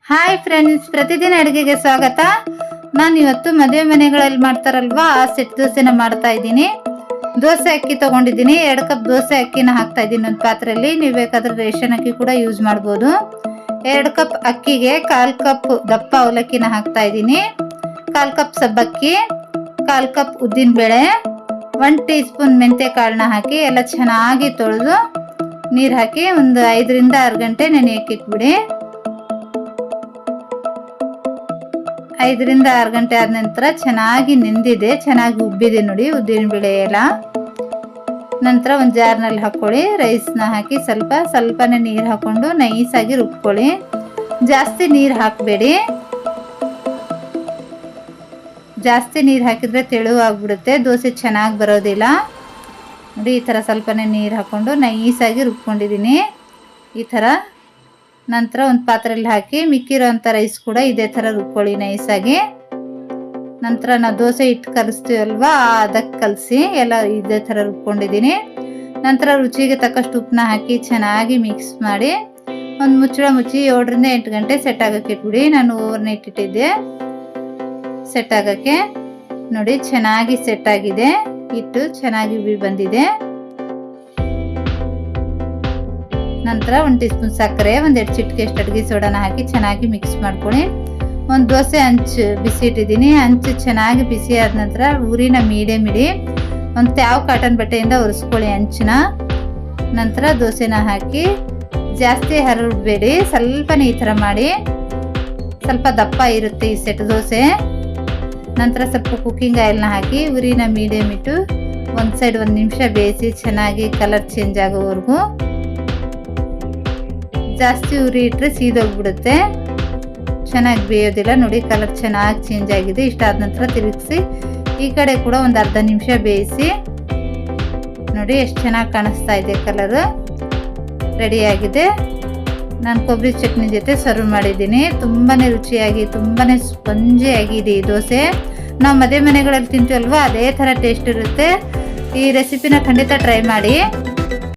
Hi friends, ಪ್ರತಿದಿನ ಅಡುಗೆಗೆ ಸ್ವಾಗತ. ನಾನು ಇವತ್ತು ಮದುವೆ ಮನೆಗಳಲ್ಲಿ ಮಾಡ್ತಾರಲ್ವಾ ಆ ಸೆಟ್ ದೋಸೆನ ಮಾಡ್ತಾ ಇದ್ದೀನಿ. ದೋಸೆ ಅಕ್ಕಿ ತೊಗೊಂಡಿದ್ದೀನಿ. 2 ಕಪ್ ದೋಸೆ ಅಕ್ಕಿನ ಹಾಕ್ತಾ ಇದ್ದೀನಿ ಒಂದು ಪಾತ್ರೆಯಲ್ಲಿ. ನೀವು ಬೇಕಾದರೆ ರೇಷನ್ ಅಕ್ಕಿ ಕೂಡ ಯೂಸ್ ಮಾಡ್ಬೋದು. 2 ಕಪ್ ಅಕ್ಕಿಗೆ 1/4 ಕಪ್ ದಪ್ಪ ಅವಲಕ್ಕಿನ ಹಾಕ್ತಾ ಇದ್ದೀನಿ, 1/4 ಕಪ್ ಸಬ್ಬಕ್ಕಿ, 1/4 ಕಪ್ ಉದ್ದಿನಬೇಳೆ, 1 ಟೀ ಸ್ಪೂನ್ ಮೆಂತ್ಯ ಕಾಳನ್ನ ಹಾಕಿ ಎಲ್ಲ ಚೆನ್ನಾಗಿ ತೊಳೆದು ನೀರು ಹಾಕಿ ಒಂದು 5 ರಿಂದ 6 ಗಂಟೆ ನೆನೆಯಕ್ಕೆ ಇಟ್ಬಿಡಿ. 5 ರಿಂದ 6 ಗಂಟೆ ಆದ ನಂತರ ಚೆನ್ನಾಗಿ ನೆಂದಿದೆ, ಚೆನ್ನಾಗಿ ಉಬ್ಬಿದೆ ನೋಡಿ ಉದ್ದಿನಬೇಳೆ ಎಲ್ಲ. ನಂತರ ಒಂದು ಜಾರ್ನಲ್ಲಿ ಹಾಕ್ಕೊಳ್ಳಿ. ರೈಸ್ನ ಹಾಕಿ ಸ್ವಲ್ಪನೇ ನೀರು ಹಾಕ್ಕೊಂಡು ನೈಸಾಗಿ ರುಬ್ಕೊಳ್ಳಿ. ಜಾಸ್ತಿ ನೀರು ಹಾಕಬೇಡಿ, ಜಾಸ್ತಿ ನೀರು ಹಾಕಿದರೆ ತೆಳುವಾಗ್ಬಿಡುತ್ತೆ, ದೋಸೆ ಚೆನ್ನಾಗಿ ಬರೋದಿಲ್ಲ ನೋಡಿ. ಈ ಥರ ಸ್ವಲ್ಪನೇ ನೀರು ಹಾಕ್ಕೊಂಡು ನೈಸಾಗಿ ರುಬ್ಕೊಂಡಿದ್ದೀನಿ ಈ ಥರ. ನಂತರ ಒಂದು ಪಾತ್ರೆಯಲ್ಲಿ ಹಾಕಿ ಮಿಕ್ಕಿರೋಂಥ ರೈಸ್ ಕೂಡ ಇದೇ ಥರ ರುಬ್ಕೊಳ್ಳಿ ನೈಸಾಗಿ. ನಂತರ ನಾವು ದೋಸೆ ಹಿಟ್ಟು ಕಲಿಸ್ತೀವಲ್ವ ಅದಕ್ಕೆ ಕಲಸಿ ಎಲ್ಲ ಇದೇ ಥರ ರುಬ್ಕೊಂಡಿದ್ದೀನಿ. ನಂತರ ರುಚಿಗೆ ತಕ್ಕಷ್ಟು ಉಪ್ಪನ್ನ ಹಾಕಿ ಚೆನ್ನಾಗಿ ಮಿಕ್ಸ್ ಮಾಡಿ ಒಂದು ಮುಚ್ಚಳ ಮುಚ್ಚಿ 7 ರಿಂದ 8 ಗಂಟೆ ಸೆಟ್ ಆಗೋಕ್ಕೆ ಇಟ್ಬಿಡಿ. ನಾನು ಓವರ್ನೈಟ್ ಇಟ್ಟಿದ್ದೆ ಸೆಟ್ ಆಗೋಕ್ಕೆ. ನೋಡಿ ಚೆನ್ನಾಗಿ ಸೆಟ್ ಆಗಿದೆ, ಹಿಟ್ಟು ಚೆನ್ನಾಗಿ ಉಬ್ಬಿ ಬಂದಿದೆ. ನಂತರ 1 ಟೀ ಸ್ಪೂನ್ ಸಕ್ಕರೆ, 1-2 ಚಿಟಿಕೆಯಷ್ಟು ಅಡುಗೆ ಸೋಡಾನ ಹಾಕಿ ಚೆನ್ನಾಗಿ ಮಿಕ್ಸ್ ಮಾಡ್ಕೊಳ್ಳಿ. ಒಂದು ದೋಸೆ ಹಂಚು ಬಿಸಿ ಇಟ್ಟಿದ್ದೀನಿ. ಹಂಚು ಚೆನ್ನಾಗಿ ಬಿಸಿ ಆದ ನಂತರ ಉರಿನ ಮೀಡಿಯಮ್ ಇಡಿ. ಒಂದು ತ್ಯಾವ್ ಕಾಟನ್ ಬಟ್ಟೆಯಿಂದ ಒರೆಸ್ಕೊಳ್ಳಿ ಹಂಚನ್ನ. ನಂತರ ದೋಸೆನ ಹಾಕಿ ಜಾಸ್ತಿ ಹರಡಬೇಡಿ, ಸ್ವಲ್ಪನೇ ಈ ಥರ ಮಾಡಿ. ಸ್ವಲ್ಪ ದಪ್ಪ ಇರುತ್ತೆ ಈ ಸೆಟ್ ದೋಸೆ. ನಂತರ ಸ್ವಲ್ಪ ಕುಕ್ಕಿಂಗ್ ಆಯಿಲ್ನ ಹಾಕಿ ಉರಿನ ಮೀಡಿಯಮ್ ಇಟ್ಟು ಒಂದು ಸೈಡ್ 1 ನಿಮಿಷ ಬೇಯಿಸಿ ಚೆನ್ನಾಗಿ ಕಲರ್ ಚೇಂಜ್ ಆಗೋವರೆಗೂ. ಜಾಸ್ತಿ ಉರಿ ಇಟ್ಟರೆ ಸೀದೋಗ್ಬಿಡುತ್ತೆ, ಚೆನ್ನಾಗಿ ಬೇಯೋದಿಲ್ಲ. ನೋಡಿ ಕಲರ್ ಚೆನ್ನಾಗಿ ಚೇಂಜ್ ಆಗಿದೆ. ಇಷ್ಟಾದ ನಂತರ ತಿರುಗಿಸಿ ಈ ಕಡೆ ಕೂಡ ಒಂದು ಅರ್ಧ ನಿಮಿಷ ಬೇಯಿಸಿ. ನೋಡಿ ಎಷ್ಟು ಚೆನ್ನಾಗಿ ಕಾಣಿಸ್ತಾ ಇದೆ, ಕಲರ್ ರೆಡಿಯಾಗಿದೆ. ನಾನು ಕೊಬ್ಬರಿ ಚಟ್ನಿ ಜೊತೆ ಸರ್ವ್ ಮಾಡಿದ್ದೀನಿ. ತುಂಬಾ ರುಚಿಯಾಗಿ ತುಂಬಾ ಸ್ಪಂಜಿಯಾಗಿದೆ ಈ ದೋಸೆ. ನಾವು ಮದುವೆ ಮನೆಗಳಲ್ಲಿ ತಿಂತೀವಲ್ವ ಅದೇ ಥರ ಟೇಸ್ಟ್ ಇರುತ್ತೆ. ಈ ರೆಸಿಪಿನ ಖಂಡಿತ ಟ್ರೈ ಮಾಡಿ.